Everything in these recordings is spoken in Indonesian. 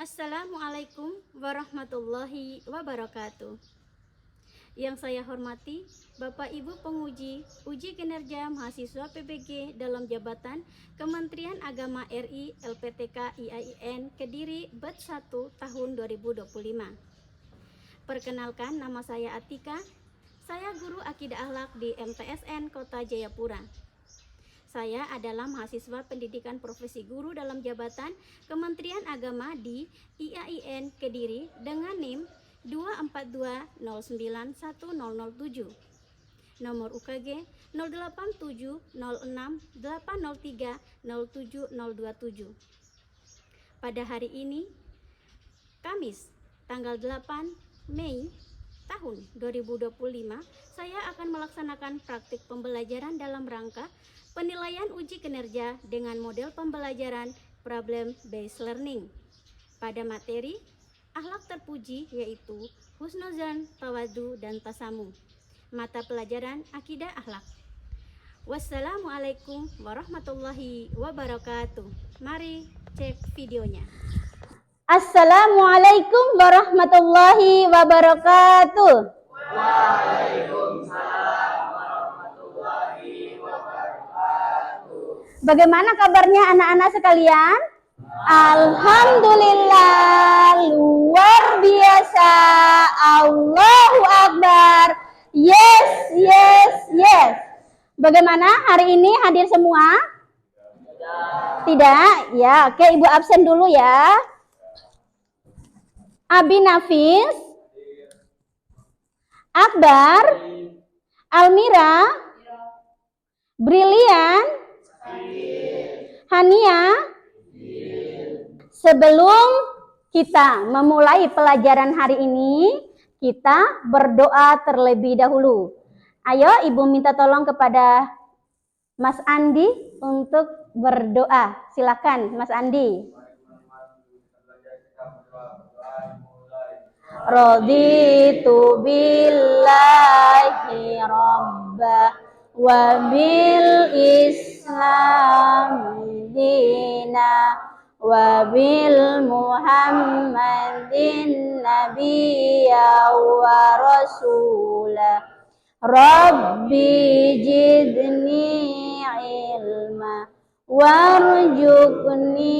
Assalamualaikum warahmatullahi wabarakatuh. Yang saya hormati Bapak Ibu penguji uji kinerja mahasiswa PBG dalam jabatan Kementerian Agama RI LPTK IAIN Kediri BET 1 tahun 2025. Perkenalkan, nama saya Atika. Saya guru akidah akhlak di MTSN Kota Jayapura. Saya adalah mahasiswa pendidikan profesi guru dalam jabatan Kementerian Agama di IAIN Kediri dengan NIM 242091007. Nomor UKG 087068030727. Pada hari ini, Kamis, tanggal 8 Mei tahun 2025, saya akan melaksanakan praktik pembelajaran dalam rangka penilaian uji kinerja dengan model pembelajaran problem based learning pada materi akhlak terpuji, yaitu husnuzan, tawadu, dan tasamu, mata pelajaran akidah akhlak. Wassalamualaikum warahmatullahi wabarakatuh. Mari cek videonya. Assalamualaikum warahmatullahi wabarakatuh. Waalaikumsalam warahmatullahi wabarakatuh. Bagaimana kabarnya anak-anak sekalian? Alhamdulillah, luar biasa. Allahu Akbar. Yes, yes, yes. Bagaimana hari ini, hadir semua? Tidak? Ya, oke, Ibu absen dulu ya. Abi Nafis, Akbar, Almira, Brilian, Hania. Sebelum kita memulai pelajaran hari ini, kita berdoa terlebih dahulu. Ayo, Ibu minta tolong kepada Mas Andi untuk berdoa. Silakan, Mas Andi. Raditu billahi rabba wa bil islam dina wa bil muhammadin nabiyya wa rasulah. Rabbi jidni ilma warzuqni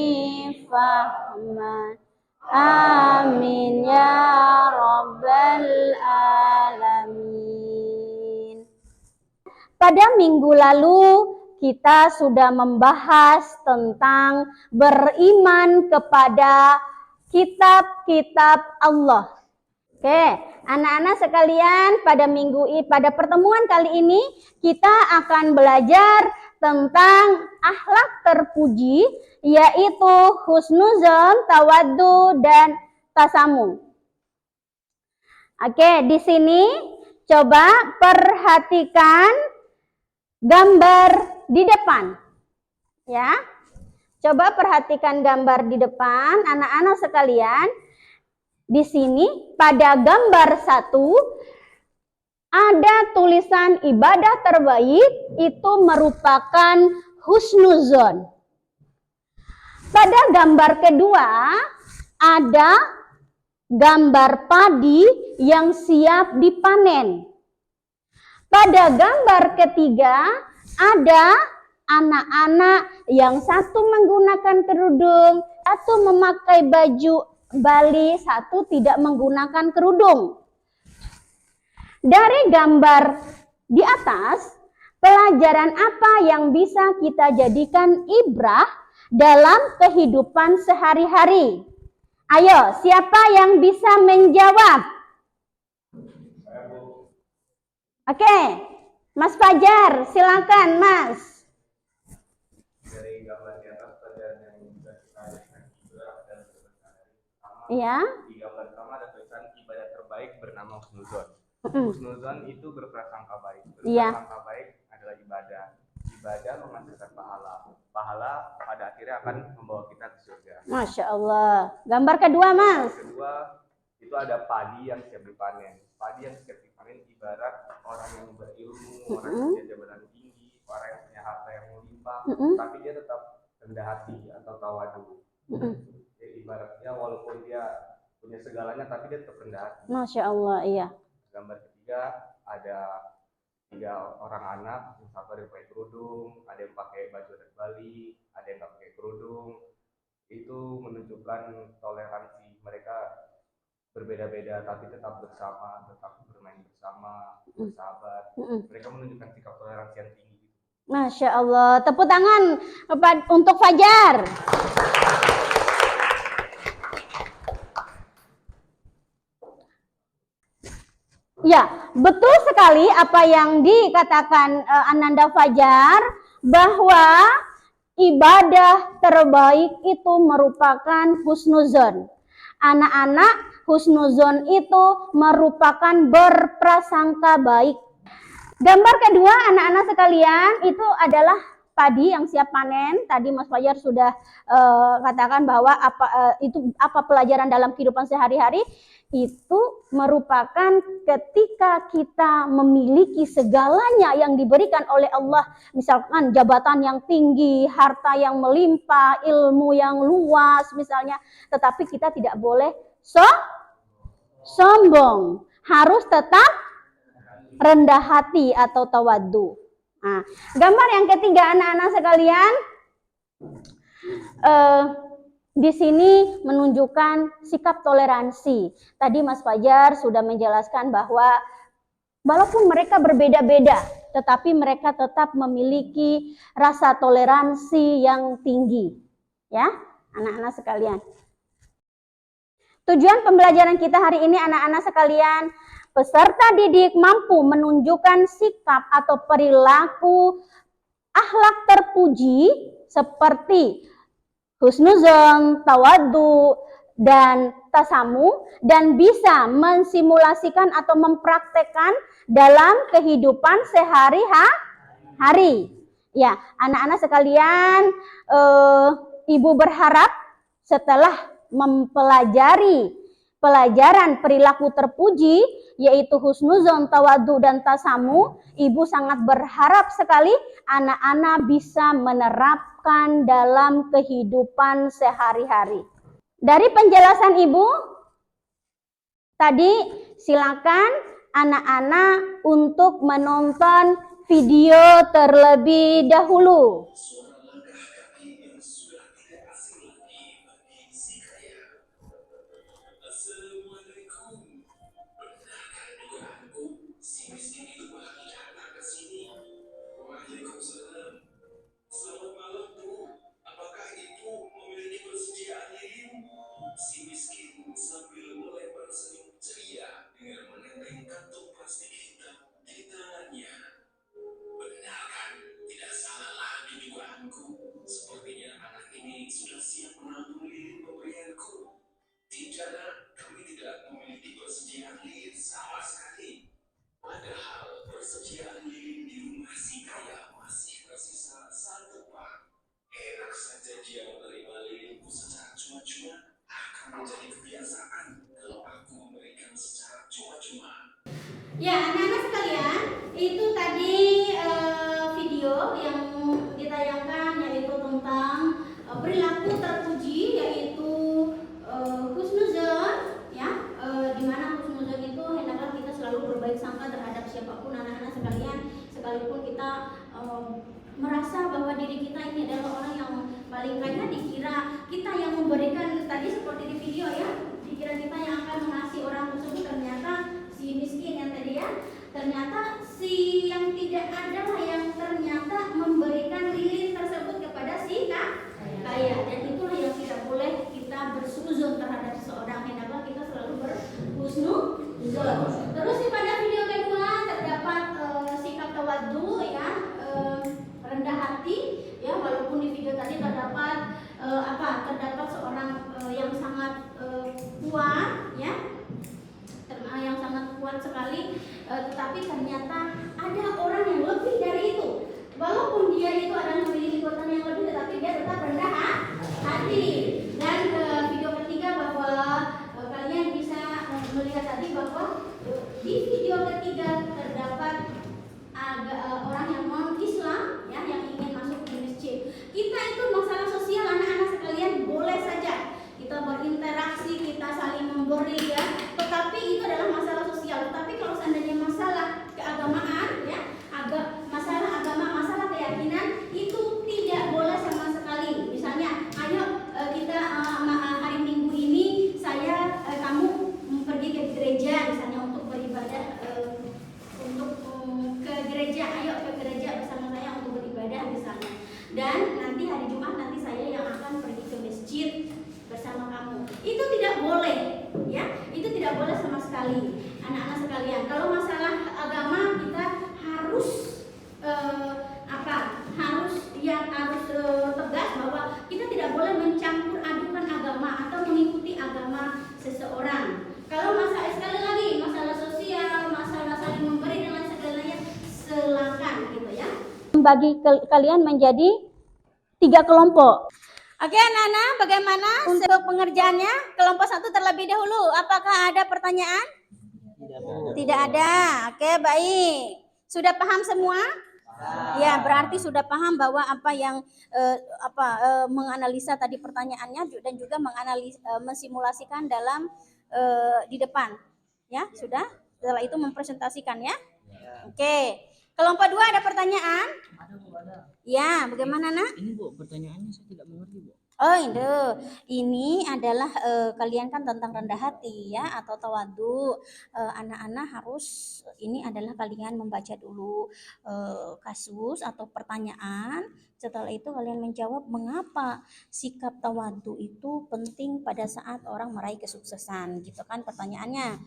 fahma. Amin ya rabbal alamin. Pada minggu lalu kita sudah membahas tentang beriman kepada kitab-kitab Allah. Oke, anak-anak sekalian, pada pertemuan kali ini kita akan belajar tentang akhlak terpuji, yaitu husnuzon, tawadu, dan tasamu. Oke, di sini coba perhatikan gambar di depan. Ya. Coba perhatikan gambar di depan, anak-anak sekalian. Di sini pada gambar 1 ada tulisan ibadah terbaik itu merupakan husnuzon. Pada gambar kedua ada gambar padi yang siap dipanen. Pada gambar ketiga ada anak-anak yang satu menggunakan kerudung, satu memakai baju Bali, satu tidak menggunakan kerudung. Dari gambar di atas, pelajaran apa yang bisa kita jadikan ibrah dalam kehidupan sehari-hari? Ayo, siapa yang bisa menjawab? Oke, Mas Fajar, silakan Mas. Dari gambar di atas pelajaran yang bisa kita lihat ibrah dan Iya. Di gambar pertama ada tulisan ibadah terbaik bernama husnuzon. Husnuzon itu berprasangka baik. Berprasangka baik adalah ibadah. Ibadah menghasilkan pahala. Pahala pada akhirnya akan membawa kita ke surga. Masya Allah. Gambar kedua, Mas. Gambar kedua itu ada padi yang siap dipanen. Padi yang siap dipanen ibarat orang yang berilmu, orang yang punya jabatan tinggi, orang yang punya harta yang melimpah, tapi dia tetap rendah hati atau tawadu. Jadi ibaratnya walaupun dia punya segalanya tapi dia tetap rendah hati. Masya Allah, iya. Gambar ketiga ada 3 orang anak, yang satu ada yang pakai kerudung, ada yang pakai baju adat Bali, ada yang nggak pakai kerudung. Itu menunjukkan toleransi mereka berbeda-beda tapi tetap bersama, tetap bermain bersama, bersahabat. Mereka menunjukkan sikap toleransi yang tinggi. Masya Allah, tepuk tangan untuk Fajar. Ya, betul sekali apa yang dikatakan Ananda Fajar, bahwa ibadah terbaik itu merupakan husnuzon. Anak-anak, husnuzon itu merupakan berprasangka baik. Gambar kedua anak-anak sekalian itu adalah padi yang siap panen. Tadi Mas Fajar sudah katakan bahwa apa pelajaran dalam kehidupan sehari-hari. Itu merupakan ketika kita memiliki segalanya yang diberikan oleh Allah, misalkan jabatan yang tinggi, harta yang melimpah, ilmu yang luas misalnya, tetapi kita tidak boleh sombong, harus tetap rendah hati atau tawadhu. Nah, gambar yang ketiga anak-anak sekalian, di sini menunjukkan sikap toleransi. Tadi Mas Fajar sudah menjelaskan bahwa walaupun mereka berbeda-beda, tetapi mereka tetap memiliki rasa toleransi yang tinggi. Ya, anak-anak sekalian. Tujuan pembelajaran kita hari ini anak-anak sekalian, peserta didik mampu menunjukkan sikap atau perilaku akhlak terpuji seperti husnuzon, tawadhu, dan tasamu, dan bisa mensimulasikan atau mempraktekkan dalam kehidupan sehari-hari. Ya, anak-anak sekalian, Ibu berharap setelah mempelajari pelajaran perilaku terpuji, yaitu husnuzon, tawadhu, dan tasamu, Ibu sangat berharap sekali anak-anak bisa menerapkan dalam kehidupan sehari-hari. Dari penjelasan Ibu, tadi silakan anak-anak untuk menonton video terlebih dahulu. Si miskin sambil melempar senyum ceria dengan menenteng kantung plastik hitam di tangannya. Benar kan? Tidak salah lagi dugaanku. Sepertinya anak ini sudah siap menanggung lilin pemberianku. Tidak, kami tidak memiliki persediaan lilin sama sekali. Padahal persediaan lilin di rumah si kaya masih tersisa 1 pak. Enak saja dia menerima lilinku secara cuma-cuma. Akan menjadi kebiasaan kalau aku memberikan secara cuma-cuma. Ya, anak-anak sekalian, itu tadi video yang ditayangkan yaitu tentang perilaku terpuji, yaitu husnuzon, ya, dimana husnuzon itu hendaklah kita selalu berbaik sangka terhadap siapapun anak-anak sekalian, sekalipun kita merasa bahwa diri kita ini adalah orang yang paling kaya, dikira kita yang memberikan, tadi seperti di video ya, dikira kita yang akan mengasihi orang tersebut, ternyata si miskin yang tadi ya, ternyata si yang tidak ada lah yang ternyata memberikan lilin tersebut kepada si kaya, dan itulah yang tidak boleh kita bersuzon terhadap seseorang, hendaklah kita selalu berhusnuzon. Terus pada video kedua terdapat sikap tawadhu, ya, rendah hati, ya, walaupun di video tadi terdapat terdapat seorang yang sangat kuat, ya, yang sangat kuat sekali, tetapi ternyata ada orang yang lebih dari itu. Walaupun dia itu adalah memiliki kekuatan yang lebih, tetapi dia tetap rendah hati. Dan video ketiga bahwa kalian bisa melihat tadi bahwa di video ketiga terdapat orang yang non-Islam, ya, yang ingin masuk ke masjid. Kita itu masalah sosial anak-anak sekalian boleh saja kita berinfak membagi kalian menjadi 3 kelompok. Oke anak-anak, bagaimana untuk pengerjaannya? Kelompok 1 terlebih dahulu. Apakah ada pertanyaan? Tidak ada. Oke, baik. Sudah paham semua? Ya, berarti sudah paham bahwa apa yang menganalisa tadi pertanyaannya dan juga mensimulasikan dalam di depan. Ya, sudah. Setelah itu mempresentasikan ya. Oke. Kelompok 2 ada pertanyaan? Ya, bagaimana nak? Ini Bu, pertanyaannya saya tidak mengerti Bu. Oh, ini adalah kalian kan tentang rendah hati ya atau tawadu. Anak-anak harus ini adalah kalian membaca dulu kasus atau pertanyaan. Setelah itu kalian menjawab mengapa sikap tawadu itu penting pada saat orang meraih kesuksesan, gitu kan pertanyaannya.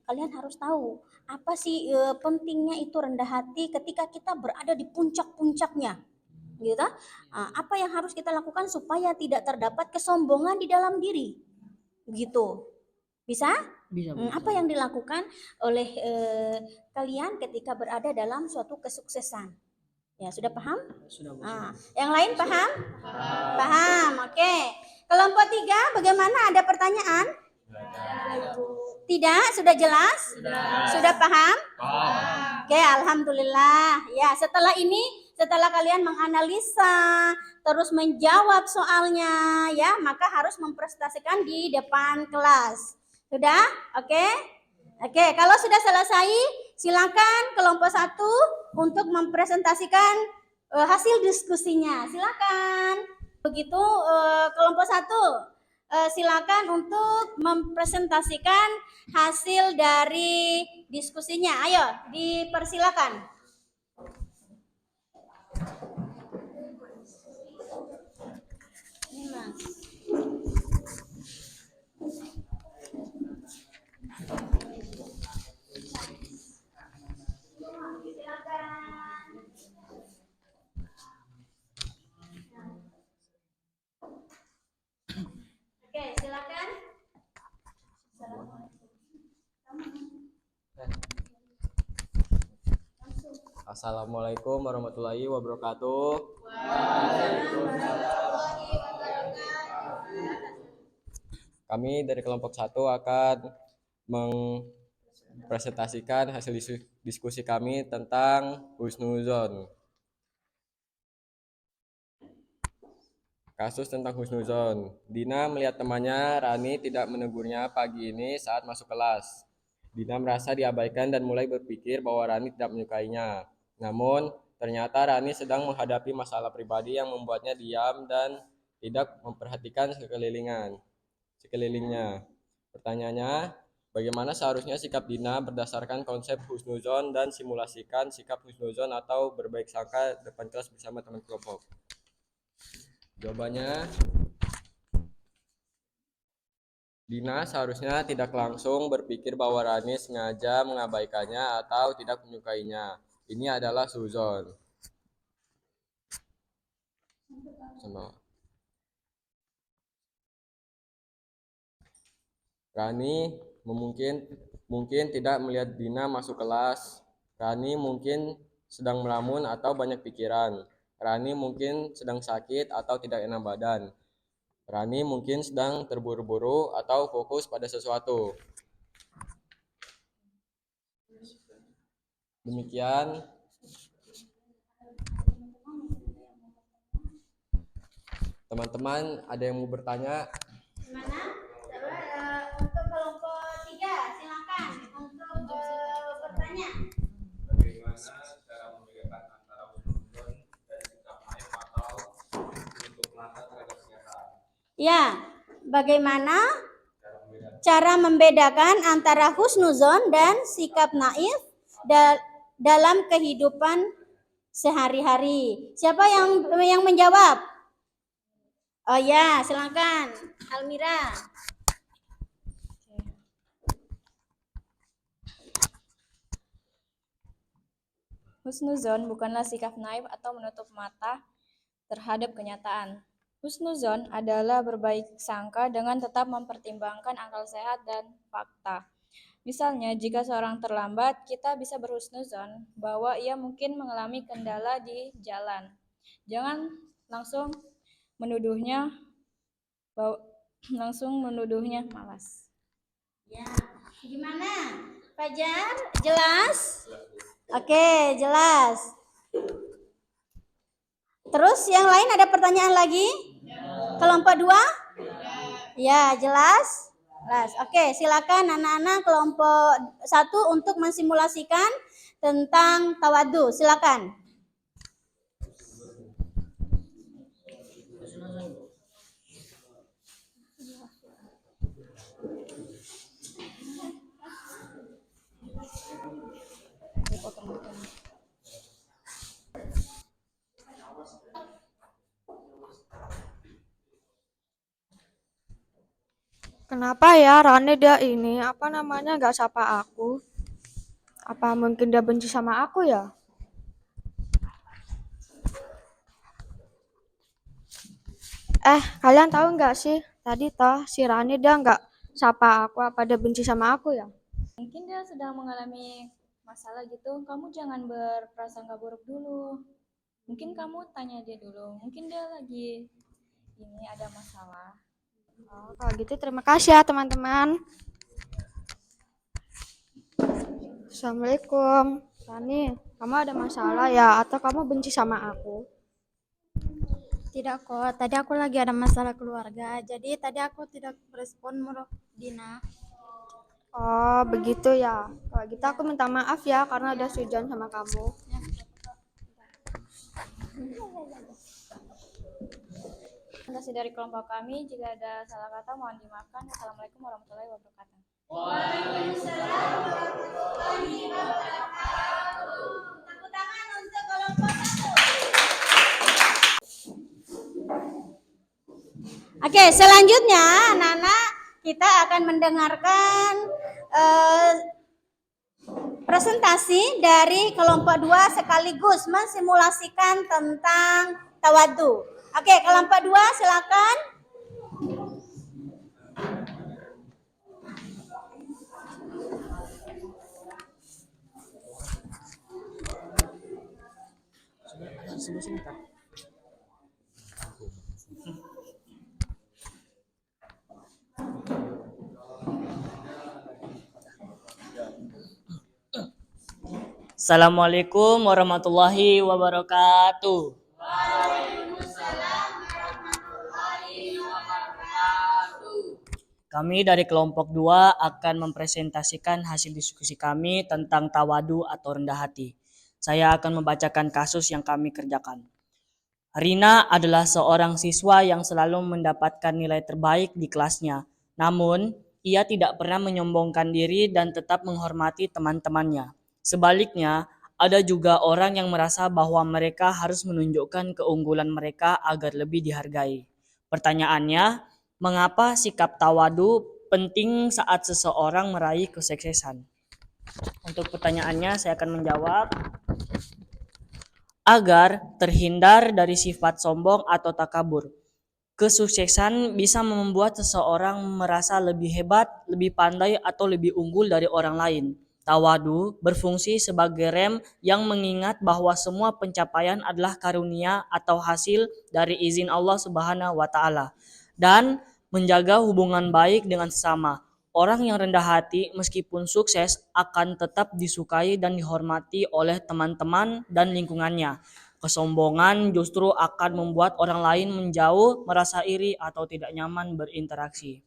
Kalian harus tahu apa sih pentingnya itu rendah hati ketika kita berada di puncak-puncaknya. Gitu. Apa yang harus kita lakukan supaya tidak terdapat kesombongan di dalam diri, gitu. Bisa? Bisa Bu. Apa yang dilakukan oleh kalian ketika berada dalam suatu kesuksesan? Ya, sudah paham? Sudah Bu. Yang lain paham? Paham. Oke. Kelompok 3 bagaimana? Ada pertanyaan? Tidak? Sudah jelas? Sudah paham? Oke, alhamdulillah. Ya, setelah kalian menganalisa, terus menjawab soalnya, ya, maka harus mempresentasikan di depan kelas. Sudah? Oke? Oke, kalau sudah selesai, silakan kelompok 1 untuk mempresentasikan hasil diskusinya. Silakan. Begitu kelompok 1, silakan untuk mempresentasikan hasil dari diskusinya. Ayo, dipersilakan. Ini Mas. Oke, silakan. Assalamualaikum warahmatullahi wabarakatuh. Kami dari kelompok 1 akan mempresentasikan hasil diskusi kami tentang husnuzon. Kasus tentang husnuzon. Dina melihat temannya Rani tidak menegurnya pagi ini saat masuk kelas. Dina merasa diabaikan dan mulai berpikir bahwa Rani tidak menyukainya. Namun, ternyata Rani sedang menghadapi masalah pribadi yang membuatnya diam dan tidak memperhatikan sekelilingnya. Pertanyaannya, bagaimana seharusnya sikap Dina berdasarkan konsep husnuzon dan simulasikan sikap husnuzon atau berbaik sangka depan kelas bersama teman kelompok? Jawabannya, Dina seharusnya tidak langsung berpikir bahwa Rani sengaja mengabaikannya atau tidak menyukainya. Ini adalah suzon. Rani mungkin tidak melihat Dina masuk kelas. Rani mungkin sedang melamun atau banyak pikiran. Rani mungkin sedang sakit atau tidak enak badan. Rani mungkin sedang terburu-buru atau fokus pada sesuatu. Demikian. Teman-teman, ada yang mau bertanya? Gimana? Untuk kelompok 3, silakan untuk bertanya. Bagaimana cara membedakan antara husnuzon dan sikap naif atau menutup mata terhadap kenyataan? Ya, bagaimana cara membedakan antara husnuzon dan sikap naif dalam kehidupan sehari-hari? Siapa yang menjawab? Oh ya, silakan Almira. Husnuzon bukanlah sikap naif atau menutup mata terhadap kenyataan. Husnuzon adalah berbaik sangka dengan tetap mempertimbangkan akal sehat dan fakta. Misalnya, jika seorang terlambat, kita bisa berhusnuzon bahwa ia mungkin mengalami kendala di jalan. Jangan langsung menuduhnya malas. Ya, gimana? Fajar, jelas? Oke, jelas. Terus yang lain ada pertanyaan lagi? Kelompok 2? Ya, jelas? Jelas. Oke, silakan anak-anak kelompok 1 untuk mensimulasikan tentang tawadu. Silakan. Kenapa ya Rane dia ini gak sapa aku? Apa mungkin dia benci sama aku ya? Kalian tahu nggak sih tadi si Rane dia nggak sapa aku, apa dia benci sama aku ya? Mungkin dia sedang mengalami masalah gitu, kamu jangan berprasangka buruk dulu. Mungkin kamu tanya dia dulu, mungkin dia lagi ini ada masalah. Oh, kalau gitu terima kasih ya teman-teman. Assalamualaikum. Rani, kamu ada masalah ya atau kamu benci sama aku? Tidak kok, tadi aku lagi ada masalah keluarga, jadi tadi aku tidak respon Dina. Oh, begitu ya. Kalau gitu aku minta maaf ya karena udah sujon sama kamu. Terima kasih dari kelompok kami, jika ada salah kata mohon dimaafkan. Assalamualaikum warahmatullahi wabarakatuh. Tepuk tangan untuk kelompok 1. Oke, selanjutnya anak-anak kita akan mendengarkan presentasi dari kelompok 2 sekaligus mensimulasikan tentang tawadu. Oke, kelompok 2 silakan. Assalamualaikum warahmatullahi wabarakatuh. Kami dari kelompok 2 akan mempresentasikan hasil diskusi kami tentang tawadu atau rendah hati. Saya akan membacakan kasus yang kami kerjakan. Rina adalah seorang siswa yang selalu mendapatkan nilai terbaik di kelasnya. Namun, ia tidak pernah menyombongkan diri dan tetap menghormati teman-temannya. Sebaliknya, ada juga orang yang merasa bahwa mereka harus menunjukkan keunggulan mereka agar lebih dihargai. Pertanyaannya, mengapa sikap tawadu penting saat seseorang meraih kesuksesan? Untuk pertanyaannya, saya akan menjawab. Agar terhindar dari sifat sombong atau takabur. Kesuksesan bisa membuat seseorang merasa lebih hebat, lebih pandai, atau lebih unggul dari orang lain. Tawadu berfungsi sebagai rem yang mengingat bahwa semua pencapaian adalah karunia atau hasil dari izin Allah Subhanahu wa Ta'ala, dan menjaga hubungan baik dengan sesama. Orang yang rendah hati meskipun sukses akan tetap disukai dan dihormati oleh teman-teman dan lingkungannya. Kesombongan justru akan membuat orang lain menjauh, merasa iri atau tidak nyaman berinteraksi.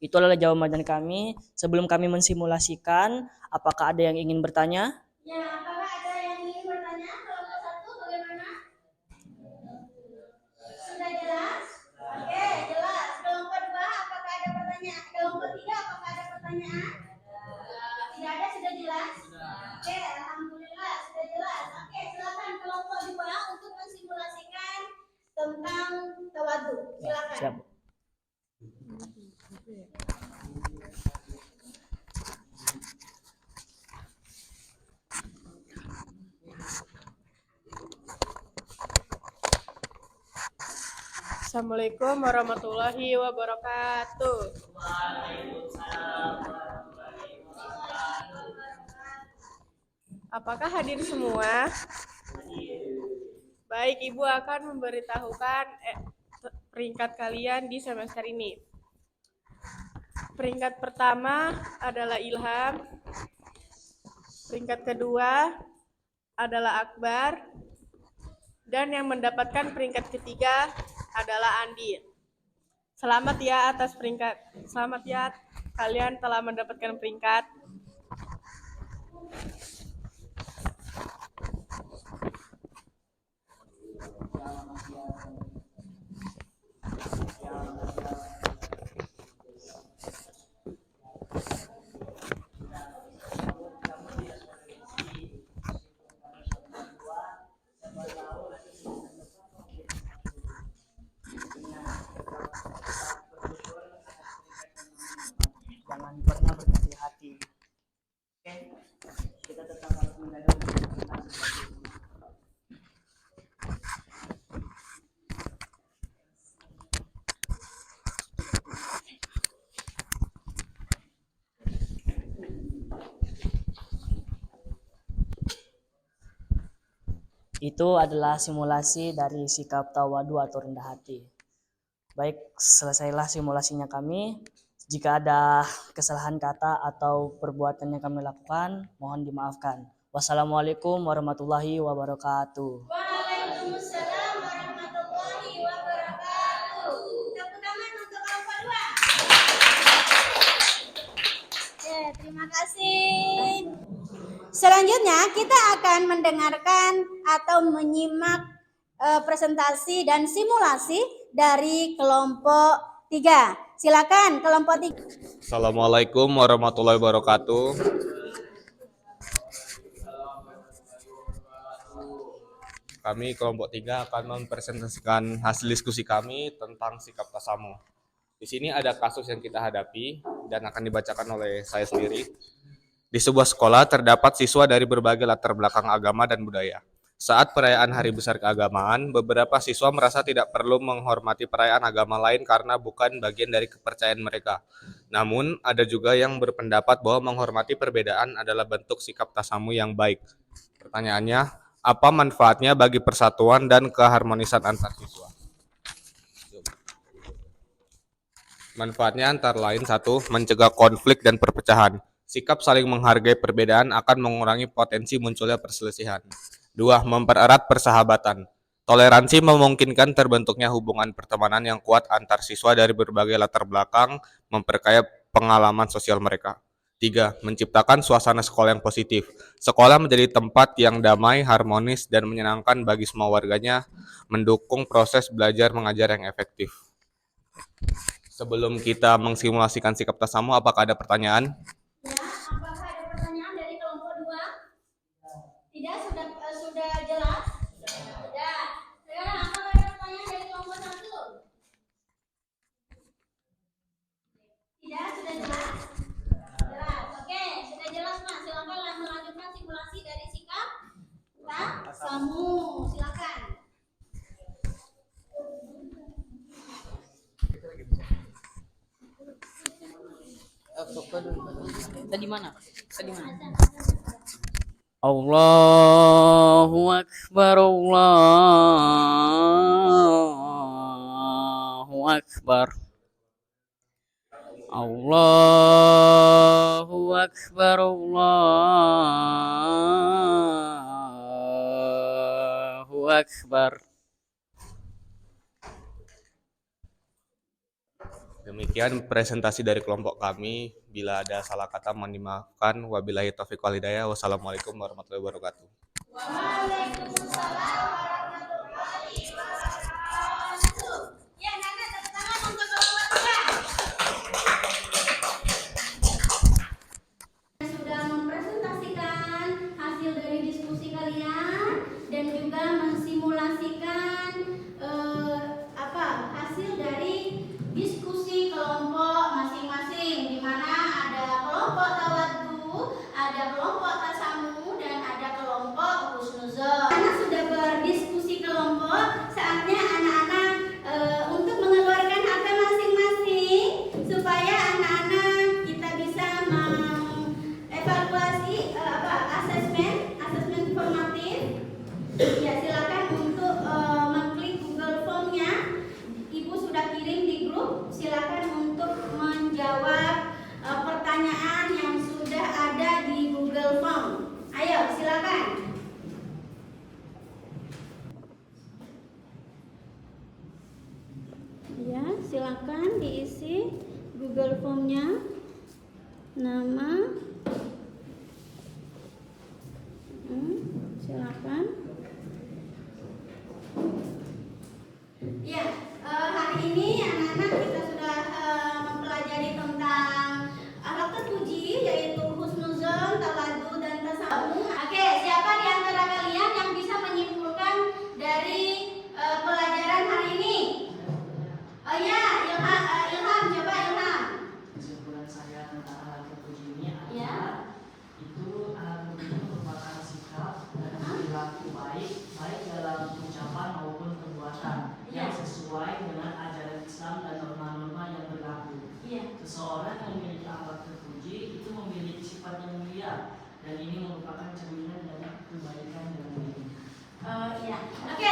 Itu adalah jawaban dari kami. Sebelum kami mensimulasikan, apakah ada yang ingin bertanya? Ya, apakah ada yang ingin bertanya? Kelompok 1 bagaimana? Sudah jelas? Oke, jelas. Kelompok 2 apakah ada pertanyaan? Kelompok 3 apakah ada pertanyaan? Tidak ada, sudah jelas? Oke, alhamdulillah sudah jelas. Oke, silakan kelompok 2 untuk mensimulasikan tentang tawadu. Silakan. Siap. Assalamualaikum warahmatullahi wabarakatuh. Apakah hadir semua? Baik, Ibu akan memberitahukan peringkat kalian di semester ini. Peringkat pertama adalah Ilham. Peringkat kedua adalah Akbar. Dan yang mendapatkan peringkat ketiga adalah Andi. Selamat ya atas peringkat. Selamat ya, kalian telah mendapatkan peringkat. Jangan pernah berkecil hati. Oke, kita tetap harus menjaga presentasi. Itu adalah simulasi dari sikap tawadu atau rendah hati. Baik, selesailah simulasinya kami. Jika ada kesalahan kata atau perbuatan yang kami lakukan, mohon dimaafkan. Wassalamualaikum warahmatullahi wabarakatuh. Waalaikumsalam warahmatullahi wabarakatuh. Tepuk tangan untuk kelompok 2. Oke, terima kasih. Selanjutnya kita akan mendengarkan atau menyimak presentasi dan simulasi dari kelompok 3. Silakan kelompok 3. Assalamualaikum warahmatullahi wabarakatuh. Kami kelompok 3 akan mempresentasikan hasil diskusi kami tentang sikap tasamu. Di sini ada kasus yang kita hadapi dan akan dibacakan oleh saya sendiri. Di sebuah sekolah terdapat siswa dari berbagai latar belakang agama dan budaya. Saat perayaan Hari Besar Keagamaan, beberapa siswa merasa tidak perlu menghormati perayaan agama lain karena bukan bagian dari kepercayaan mereka. Namun, ada juga yang berpendapat bahwa menghormati perbedaan adalah bentuk sikap tasamu yang baik. Pertanyaannya, apa manfaatnya bagi persatuan dan keharmonisan antar siswa? Manfaatnya antara lain 1. Mencegah konflik dan perpecahan. Sikap saling menghargai perbedaan akan mengurangi potensi munculnya perselisihan. 2. Mempererat persahabatan. Toleransi memungkinkan terbentuknya hubungan pertemanan yang kuat antar siswa dari berbagai latar belakang, memperkaya pengalaman sosial mereka. 3. Menciptakan suasana sekolah yang positif. Sekolah menjadi tempat yang damai, harmonis, dan menyenangkan bagi semua warganya, mendukung proses belajar mengajar yang efektif. Sebelum kita mengsimulasikan sikap tasamu, apakah ada pertanyaan? Ya, apakah ada pertanyaan dari kelompok 2? Tidak, sudah jelas? Sudah. Sekarang apakah ada pertanyaan dari kelompok 1? Tidak, sudah jelas? Jelas. Oke, sudah jelas, Mas. Silakan melanjutkan simulasi dari sikap tasamu. Silakan. Tadi mana? Allahu Akbar, Allahu Akbar. Allahu Akbar, Allahu Akbar. Demikian presentasi dari kelompok kami. Bila ada salah kata mohon dimaafkan. Wabillahi taufiq wal hidayah. Wassalamualaikum warahmatullahi wabarakatuh. Waalaikumsalam warahmatullahi wabarakatuh. Ya, Nana, tepuk tangan untuk kelompok 2. Sudah mempresentasikan hasil dari diskusi kalian dan juga mensimulasikan hasil dari diskusi kelompok masing-masing, di mana ada kelompok tawaddu, ada kelompok tasamu, dan ada kelompok husnuzon. Karena sudah berdiskusi Google Form-nya, nama, silakan. Ya, hari ini anak-anak kita sudah mempelajari tentang akhlak terpuji, yaitu husnuzon, tawadu, dan tasawuf. Oke, siapa di antara kalian yang bisa menyimpulkan dari pelajaran hari ini? Oh ya, Ilham, coba Ilham. Kesimpulan saya tentang akhlak terpuji ini adalah Ya. itu akhlak terpuji merupakan sikap dan perilaku baik dalam ucapan maupun perbuatan yang sesuai dengan ajaran Islam dan norma-norma yang berlaku. Iya. Seseorang yang memiliki akhlak terpuji itu memiliki sifat yang mulia dan ini merupakan cerminan dari kebaikan dan mulia. Iya. Oke,